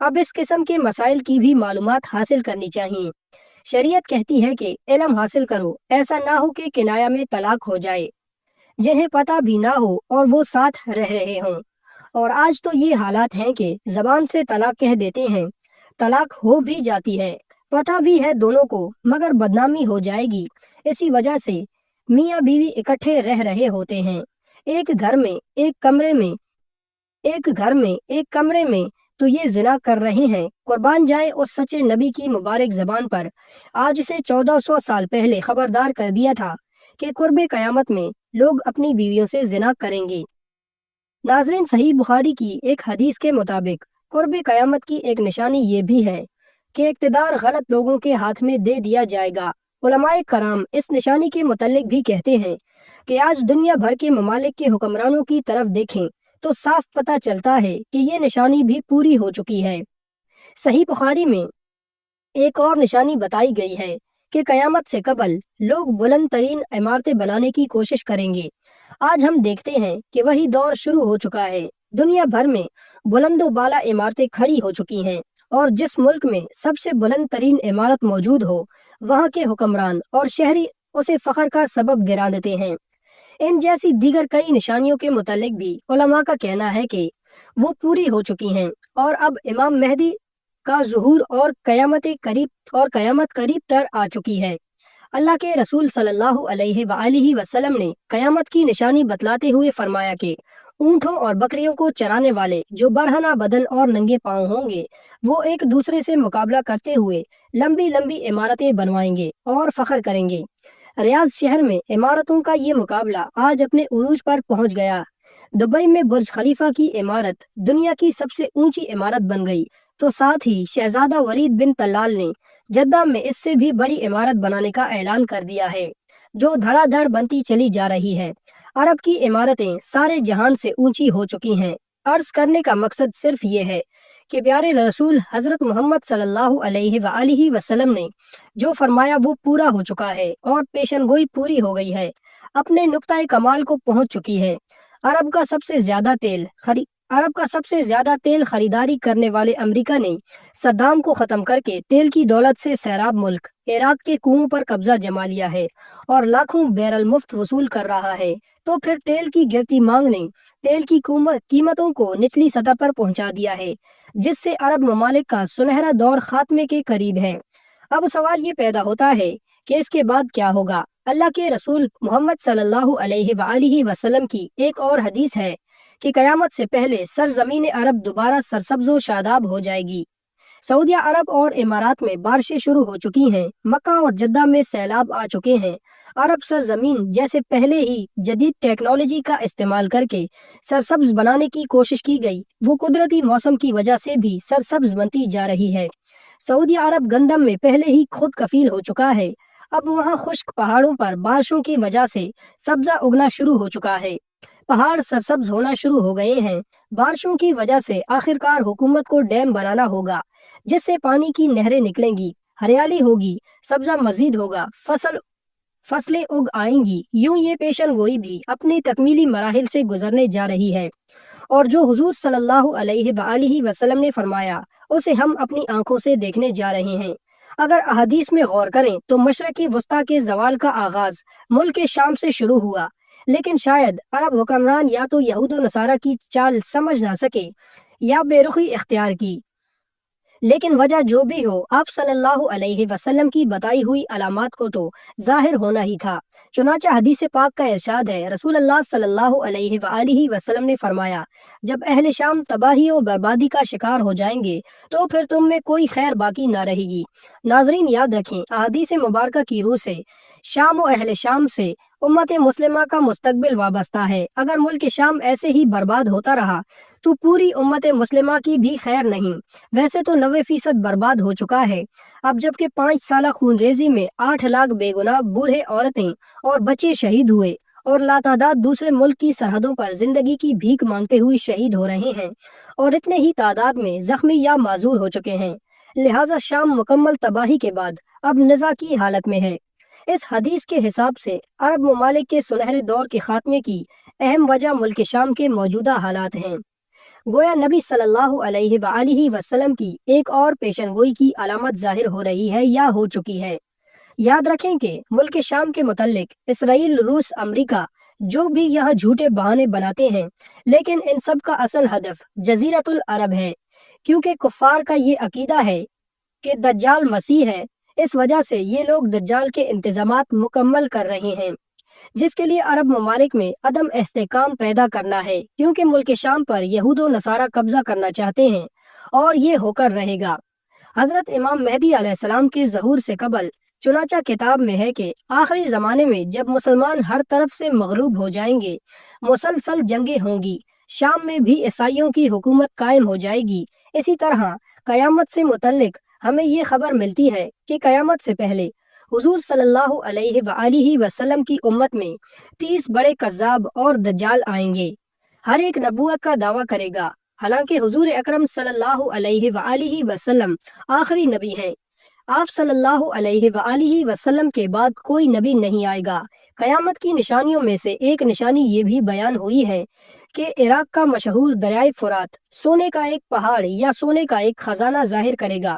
اب اس قسم کے مسائل کی بھی معلومات حاصل کرنی چاہیے۔ شریعت کہتی ہے کہ علم حاصل کرو، ایسا نہ ہو کہ کنایا میں طلاق ہو جائے، جنہیں پتہ بھی نہ ہو اور وہ ساتھ رہ رہے ہوں۔ اور آج تو یہ حالات ہیں کہ زبان سے طلاق کہہ دیتے ہیں، طلاق ہو بھی جاتی ہے، پتہ بھی ہے دونوں کو، مگر بدنامی ہو جائے گی۔ اسی وجہ سے میاں بیوی اکٹھے رہ رہے ہوتے ہیں، ایک گھر میں ایک کمرے میں تو یہ زنا کر رہے ہیں۔ قربان جائے اس سچے نبی کی مبارک زبان پر آج سے 1400 سال پہلے خبردار کر دیا تھا کہ قرب قیامت میں لوگ اپنی بیویوں سے زنا کریں گے۔ ناظرین، صحیح بخاری کی ایک حدیث کے مطابق قرب قیامت کی ایک نشانی یہ بھی ہے کہ اقتدار غلط لوگوں کے ہاتھ میں دے دیا جائے گا۔ علماء کرام اس نشانی کے متعلق بھی کہتے ہیں کہ آج دنیا بھر کے ممالک کے حکمرانوں کی طرف دیکھیں تو صاف پتہ چلتا ہے کہ یہ نشانی بھی پوری ہو چکی ہے۔ صحیح بخاری میں ایک اور نشانی بتائی گئی ہے کہ قیامت سے قبل لوگ بلند ترین عمارتیں بنانے کی کوشش کریں گے۔ آج ہم دیکھتے ہیں کہ وہی دور شروع ہو چکا ہے۔ دنیا بھر میں بلند و بالا عمارتیں کھڑی ہو چکی ہیں، اور جس ملک میں سب سے بلند ترین عمارت موجود ہو، وہاں کے حکمران اور شہری اسے فخر کا سبب گرا دیتے ہیں۔ ان جیسی دیگر کئی نشانیوں کے متعلق بھی علماء کا کہنا ہے کہ وہ پوری ہو چکی ہیں، اور اب امام مہدی کا ظہور اور قیامت قریب تر آ چکی ہے۔ اللہ کے رسول صلی اللہ علیہ وآلہ وسلم نے قیامت کی نشانی بتلاتے ہوئے فرمایا کہ اونٹوں اور بکریوں کو چرانے والے جو برہنہ بدن اور ننگے پاؤں ہوں گے، وہ ایک دوسرے سے مقابلہ کرتے ہوئے لمبی لمبی عمارتیں بنوائیں گے اور فخر کریں گے۔ ریاض شہر میں عمارتوں کا یہ مقابلہ آج اپنے عروج پر پہنچ گیا۔ دبئی میں برج خلیفہ کی عمارت دنیا کی سب سے اونچی عمارت بن گئی، تو ساتھ ہی شہزادہ ولید بن طلال نے جدہ میں اس سے بھی بڑی عمارت بنانے کا اعلان کر دیا ہے، جو دھڑا دھڑ بنتی چلی جا رہی ہے۔ عرب کی عمارتیں سارے جہان سے اونچی ہو چکی ہیں۔ عرض کرنے کا مقصد صرف یہ ہے کہ پیارے رسول حضرت محمد صلی اللہ علیہ وآلہ وسلم نے جو فرمایا وہ پورا ہو چکا ہے، اور پیشن گوئی پوری ہو گئی ہے، اپنے نقطۂ کمال کو پہنچ چکی ہے۔ عرب کا سب سے زیادہ تیل خریداری کرنے والے امریکہ نے صدام کو ختم کر کے تیل کی دولت سے سیراب ملک عراق کے کنووں پر قبضہ جما لیا ہے، اور لاکھوں بیرل مفت وصول کر رہا ہے۔ تو پھر تیل کی گرتی مانگ نے تیل کی قیمتوں کو نچلی سطح پر پہنچا دیا ہے، جس سے عرب ممالک کا سنہرا دور خاتمے کے قریب ہے۔ اب سوال یہ پیدا ہوتا ہے کہ اس کے بعد کیا ہوگا؟ اللہ کے رسول محمد صلی اللہ علیہ وآلہ وسلم کی ایک اور حدیث ہے کہ قیامت سے پہلے سرزمین عرب دوبارہ سرسبز و شاداب ہو جائے گی۔ سعودیہ عرب اور امارات میں بارشیں شروع ہو چکی ہیں، مکہ اور جدہ میں سیلاب آ چکے ہیں۔ عرب سرزمین جیسے پہلے ہی جدید ٹیکنالوجی کا استعمال کر کے سرسبز بنانے کی کوشش کی گئی، وہ قدرتی موسم کی وجہ سے بھی سرسبز بنتی جا رہی ہے۔ سعودی عرب گندم میں پہلے ہی خود کفیل ہو چکا ہے، اب وہاں خشک پہاڑوں پر بارشوں کی وجہ سے سبزہ اگنا شروع ہو چکا ہے، پہاڑ سرسبز ہونا شروع ہو گئے ہیں۔ بارشوں کی وجہ سے آخرکار حکومت کو ڈیم بنانا ہوگا، جس سے پانی کی نہریں نکلیں گی، ہریالی ہوگی، سبزہ مزید ہوگا، فصلیں اگ آئیں گی۔ یوں یہ پیشن گوئی بھی اپنی تکمیلی مراحل سے گزرنے جا رہی ہے، اور جو حضور صلی اللہ علیہ وآلہ وسلم نے فرمایا اسے ہم اپنی آنکھوں سے دیکھنے جا رہے ہیں۔ اگر احادیث میں غور کریں تو مشرق وسطیٰ کے زوال کا آغاز ملک شام سے شروع ہوا، لیکن شاید عرب حکمران یا تو یہود و نصارہ کی چال سمجھ نہ سکے یا بے رخی اختیار کی، لیکن وجہ جو بھی ہو، آپ صلی اللہ علیہ وسلم کی بتائی ہوئی علامات کو تو ظاہر ہونا ہی تھا۔ چنانچہ حدیث پاک کا ارشاد ہے، رسول اللہ صلی اللہ علیہ وآلہ وسلم نے فرمایا، جب اہل شام تباہی و بربادی کا شکار ہو جائیں گے تو پھر تم میں کوئی خیر باقی نہ رہے گی۔ ناظرین، یاد رکھیں، احادیث مبارکہ کی روح سے شام و اہل شام سے امت مسلمہ کا مستقبل وابستہ ہے۔ اگر ملک شام ایسے ہی برباد ہوتا رہا تو پوری امت مسلمہ کی بھی خیر نہیں۔ ویسے تو 90% برباد ہو چکا ہے، اب جبکہ 5 سالہ خون ریزی میں 8 لاکھ بے گناہ بوڑھے، عورتیں اور بچے شہید ہوئے، اور لاتعداد دوسرے ملک کی سرحدوں پر زندگی کی بھیک مانگتے ہوئے شہید ہو رہے ہیں، اور اتنے ہی تعداد میں زخمی یا معذور ہو چکے ہیں۔ لہٰذا شام مکمل تباہی کے بعد اب نزا کی حالت میں ہے۔ اس حدیث کے حساب سے عرب ممالک کے سنہرے دور کے خاتمے کی اہم وجہ ملک شام کے موجودہ حالات ہیں۔ گویا نبی صلی اللہ علیہ وآلہ وسلم کی ایک اور پیشن گوئی کی علامت ظاہر ہو رہی ہے یا ہو چکی ہے۔ یاد رکھیں کہ ملک شام کے متعلق اسرائیل، روس، امریکہ جو بھی یہاں جھوٹے بہانے بناتے ہیں، لیکن ان سب کا اصل ہدف جزیرۃ العرب ہے، کیونکہ کفار کا یہ عقیدہ ہے کہ دجال مسیح ہے۔ اس وجہ سے یہ لوگ دجال کے انتظامات مکمل کر رہے ہیں، جس کے لیے عرب ممالک میں عدم استحکام پیدا کرنا ہے، کیونکہ ملک شام پر یہود و نصارہ قبضہ کرنا چاہتے ہیں اور یہ ہو کر رہے گا۔ حضرت امام مہدی علیہ السلام کے ظہور سے قبل چنانچہ کتاب میں ہے کہ آخری زمانے میں جب مسلمان ہر طرف سے مغلوب ہو جائیں گے، مسلسل جنگیں ہوں گی، شام میں بھی عیسائیوں کی حکومت قائم ہو جائے گی۔ اسی طرح قیامت سے متعلق ہمیں یہ خبر ملتی ہے کہ قیامت سے پہلے حضور صلی اللہ علیہ وآلہ وسلم کی امت میں 30 بڑے کذاب اور دجال آئیں گے۔ ہر ایک نبوت کا دعویٰ کرے گا، حالانکہ حضور اکرم صلی اللہ علیہ وآلہ وسلم آخری نبی ہیں۔ آپ صلی اللہ علیہ وآلہ وسلم کے بعد کوئی نبی نہیں آئے گا۔ قیامت کی نشانیوں میں سے ایک نشانی یہ بھی بیان ہوئی ہے کہ عراق کا مشہور دریائے فرات سونے کا ایک پہاڑ یا سونے کا ایک خزانہ ظاہر کرے گا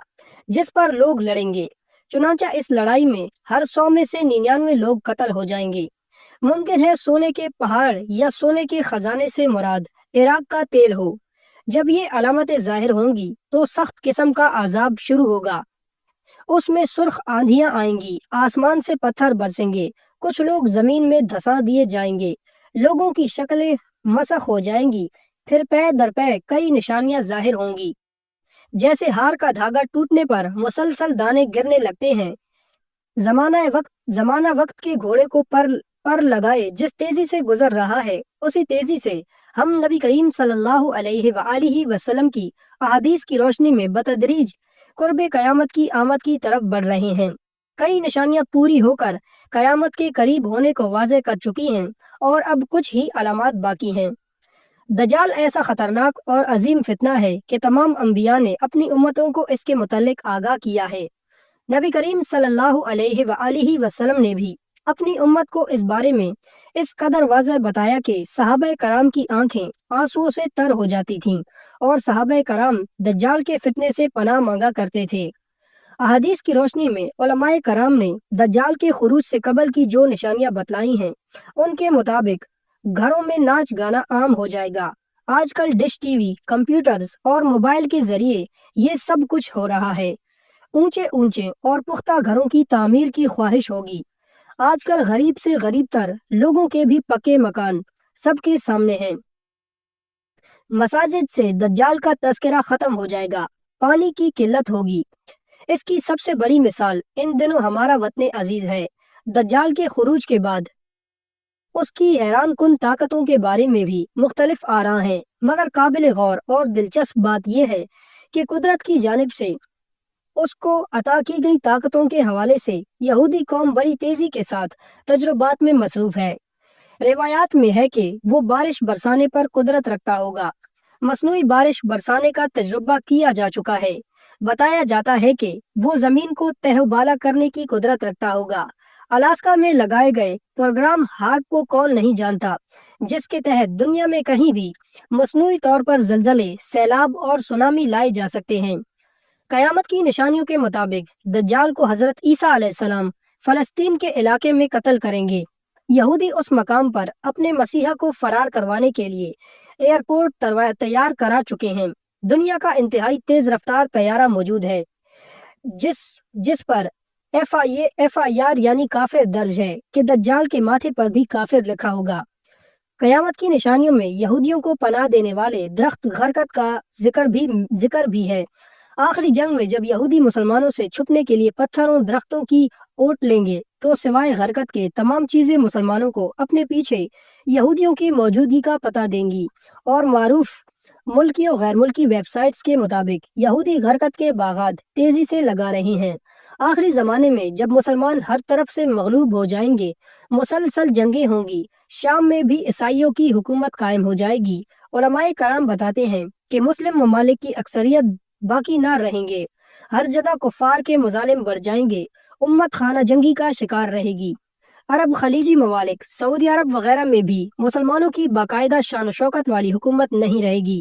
جس پر لوگ لڑیں گے۔ چنانچہ اس لڑائی میں ہر 100 میں سے 99 لوگ قتل ہو جائیں گے۔ ممکن ہے سونے کے پہاڑ یا سونے کے خزانے سے مراد عراق کا تیل ہو۔ جب یہ علامتیں ظاہر ہوں گی تو سخت قسم کا عذاب شروع ہوگا۔ اس میں سرخ آندھیاں آئیں گی، آسمان سے پتھر برسیں گے، کچھ لوگ زمین میں دھسا دیے جائیں گے، لوگوں کی شکلیں مسخ ہو جائیں گی، پھر پے در پے کئی نشانیاں ظاہر ہوں گی۔ جیسے ہار کا دھاگا ٹوٹنے پر مسلسل دانے گرنے لگتے ہیں، زمانہ وقت کے گھوڑے کو پر لگائے جس تیزی سے گزر رہا ہے، اسی تیزی سے ہم نبی کریم صلی اللہ علیہ وآلہ وسلم کی احادیث کی روشنی میں بتدریج قرب قیامت کی آمد کی طرف بڑھ رہے ہیں۔ کئی نشانیاں پوری ہو کر قیامت کے قریب ہونے کو واضح کر چکی ہیں اور اب کچھ ہی علامات باقی ہیں۔ دجال ایسا خطرناک اور عظیم فتنہ ہے کہ تمام انبیاء نے اپنی امتوں کو اس کے متعلق آگاہ کیا ہے۔ نبی کریم صلی اللہ علیہ وآلہ وسلم نے بھی اپنی امت کو اس بارے میں اس قدر واضح بتایا کہ صحابہ کرام کی آنکھیں آنسوؤں سے تر ہو جاتی تھیں اور صحابہ کرام دجال کے فتنے سے پناہ مانگا کرتے تھے۔ احادیث کی روشنی میں علماء کرام نے دجال کے خروج سے قبل کی جو نشانیاں بتلائی ہیں، ان کے مطابق گھروں میں ناچ گانا عام ہو جائے گا۔ آج کل ڈش ٹی وی، کمپیوٹرز اور موبائل کے ذریعے یہ سب کچھ ہو رہا ہے۔ اونچے اونچے اور پختہ گھروں کی تعمیر کی خواہش ہوگی۔ آج کل غریب سے غریب تر لوگوں کے بھی پکے مکان سب کے سامنے ہیں۔ مساجد سے دجال کا تذکرہ ختم ہو جائے گا، پانی کی قلت ہوگی۔ اس کی سب سے بڑی مثال ان دنوں ہمارا وطن عزیز ہے۔ دجال کے خروج کے بعد اس کی حیران کن طاقتوں کے بارے میں بھی مختلف آراء ہیں، مگر قابل غور اور دلچسپ بات یہ ہے کہ قدرت کی جانب سے اس کو عطا کی گئی طاقتوں کے حوالے سے یہودی قوم بڑی تیزی کے ساتھ تجربات میں مصروف ہے۔ روایات میں ہے کہ وہ بارش برسانے پر قدرت رکھتا ہوگا۔ مصنوعی بارش برسانے کا تجربہ کیا جا چکا ہے۔ بتایا جاتا ہے کہ وہ زمین کو تہ و بالا کرنے کی قدرت رکھتا ہوگا۔ الاسکا میں لگائے گئے پروگرام ہارپ کو کون نہیں جانتا، جس کے تحت دنیا میں کہیں بھی مصنوعی طور پر زلزلے، سیلاب اور سونامی لائے جا سکتے ہیں۔ قیامت کی نشانیوں کے مطابق دجال کو حضرت عیسیٰ علیہ السلام فلسطین کے علاقے میں قتل کریں گے۔ یہودی اس مقام پر اپنے مسیحا کو فرار کروانے کے لیے ایئرپورٹ تیار کرا چکے ہیں۔ دنیا کا انتہائی تیز رفتار طیارہ موجود ہے جس پر FIR یعنی کافر درج ہے کہ دجال کے ماتھے پر بھی کافر لکھا ہوگا۔ قیامت کی نشانیوں میں یہودیوں کو پناہ دینے والے درخت غرقت کا ذکر بھی ہے۔ آخری جنگ میں جب یہودی مسلمانوں سے چھپنے کے لیے پتھروں درختوں کی اوٹ لیں گے تو سوائے غرقت کے تمام چیزیں مسلمانوں کو اپنے پیچھے یہودیوں کی موجودگی کا پتہ دیں گی، اور معروف ملکی و غیر ملکی ویب سائٹس کے مطابق یہودی غرقت کے باغات تیزی سے لگا رہے ہیں۔ آخری زمانے میں جب مسلمان ہر طرف سے مغلوب ہو جائیں گے، مسلسل جنگیں ہوں گی، شام میں بھی عیسائیوں کی حکومت قائم ہو جائے گی۔ علماء کرام بتاتے ہیں کہ مسلم ممالک کی اکثریت باقی نہ رہیں گے، ہر جگہ کفار کے مظالم بڑھ جائیں گے، امت خانہ جنگی کا شکار رہے گی۔ عرب خلیجی ممالک، سعودی عرب وغیرہ میں بھی مسلمانوں کی باقاعدہ شان و شوکت والی حکومت نہیں رہے گی۔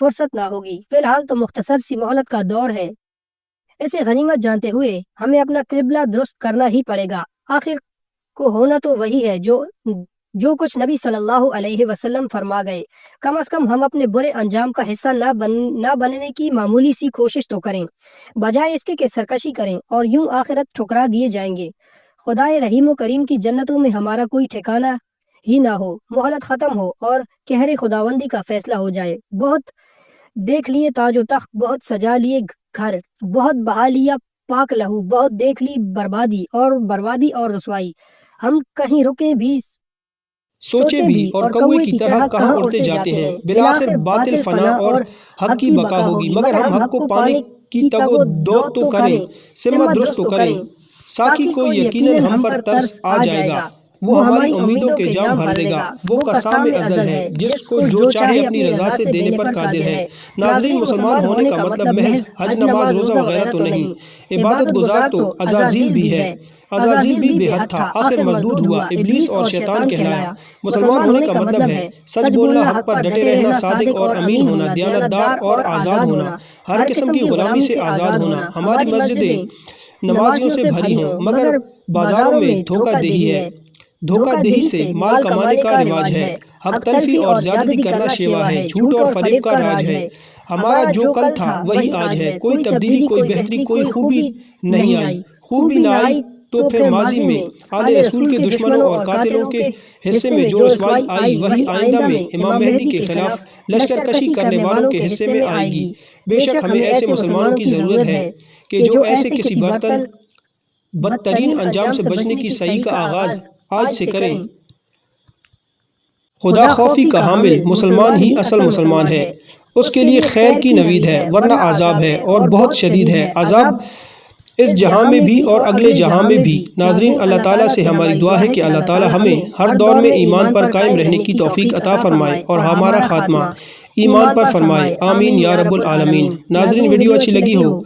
فرصت نہ ہوگی۔ فی الحال تو مختصر سی مہلت کا دور ہے، اسے غنیمت جانتے ہوئے ہمیں اپنا قبلہ درست کرنا ہی پڑے گا۔ آخر کو ہونا تو وہی ہے جو کچھ نبی صلی اللہ علیہ وسلم فرما گئے۔ کم از کم ہم اپنے برے انجام کا حصہ نہ بننے کی معمولی سی کوشش تو کریں، بجائے اس کے کہ سرکشی کریں اور یوں آخرت ٹھکرا دیے جائیں گے۔ خدائے رحیم و کریم کی جنتوں میں ہمارا کوئی ٹھکانہ ہی نہ ہو، مہلت ختم ہو اور قہر خداوندی کا فیصلہ ہو جائے۔ بہت دیکھ لیے تاج و تخت، بہت سجا لیے گھر، بہت بہا لیا پاک لہو، بہت دیکھ لی بربادی اور رسوائی۔ ہم کہیں رکیں بھی، سوچے بھی اور کوے کی طرح کہاں اڑتے جاتے ہیں۔ بالآخر باطل فنا اور حق کی بقا ہوگی، مگر ہم حق کو پانے کی تگ و دو تو کریں، سمت درست تو کریں۔ ساقی کو یقیناً ہم پر ترس آ جائے گا، وہ ہماری امیدوں کے جام بھر دے گا۔ وہ قسام ازل ہے، جس کو جو چاہے اپنی رضا سے دینے پر قادر ہے۔ ناظرین، مسلمان ہونے کا مطلب محض حج، نماز، روزہ وغیرہ تو نہیں، عبادت گزار تو عزازیل بھی ہے۔ عزازیل بھی بے حد تھا، آخر مردود ہوا، ابلیس اور شیطان کہلایا۔ مسلمان ہونے کا مطلب ہے سچ بولنا، حق پر ڈٹے رہنا، صادق اور امین ہونا، دیانتدار اور آزاد ہونا، ہر قسم کی غلامی سے آزاد ہونا۔ ہماری مسجدیں نمازیوں سے بھری ہوں، مگر بازاروں میں دھوکہ دہی ہے۔ دھوکہ دہی سے مال کمانے کا رواج ہے، حق تلفی اور زیادتی کرنا شیوا ہے، جھوٹ اور فریب کا راج ہے۔ ہمارا جو کل تھا وہی آج ہے، کوئی تبدیلی، کوئی بہتری، کوئی خوبی نہیں آئی۔ خوبی نہ آئی تو پھر ماضی میں آل رسول کے دشمنوں اور قاتلوں کے حصے میں جو رسوائی آئی، وہی آئندہ میں امام مہدی کے خلاف لشکر کشی کرنے والوں کے حصے میں آئے گی۔ بے شک ہمیں ایسے مسلمانوں کی ضرورت ہے کہ جو ایسے کسی بدترین انجام سے بچنے کی صحیح کا آغاز آج سے کریں۔ خدا خوفی کا حامل مسلمان ہی اصل مسلمان ہے، اس کے لیے خیر کی نوید ہے، ورنہ عذاب ہے اور بہت شدید ہے، عذاب اس جہاں میں بھی اور اگلے جہاں میں بھی۔ ناظرین، اللہ تعالیٰ سے ہماری دعا ہے کہ اللہ تعالیٰ ہمیں ہر دور میں ایمان پر قائم رہنے کی توفیق عطا فرمائے اور ہمارا خاتمہ ایمان پر فرمائے، آمین یا رب العالمین۔ ناظرین، ویڈیو اچھی لگی ہو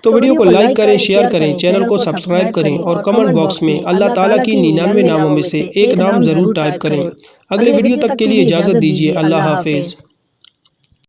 تو ویڈیو کو لائک کریں، شیئر کریں، چینل کو سبسکرائب کریں اور کمنٹ باکس میں اللہ تعالیٰ کی 99 ناموں میں سے ایک نام ضرور ٹائپ کریں۔ اگلے ویڈیو تک کے لیے اجازت دیجیے، اللہ حافظ۔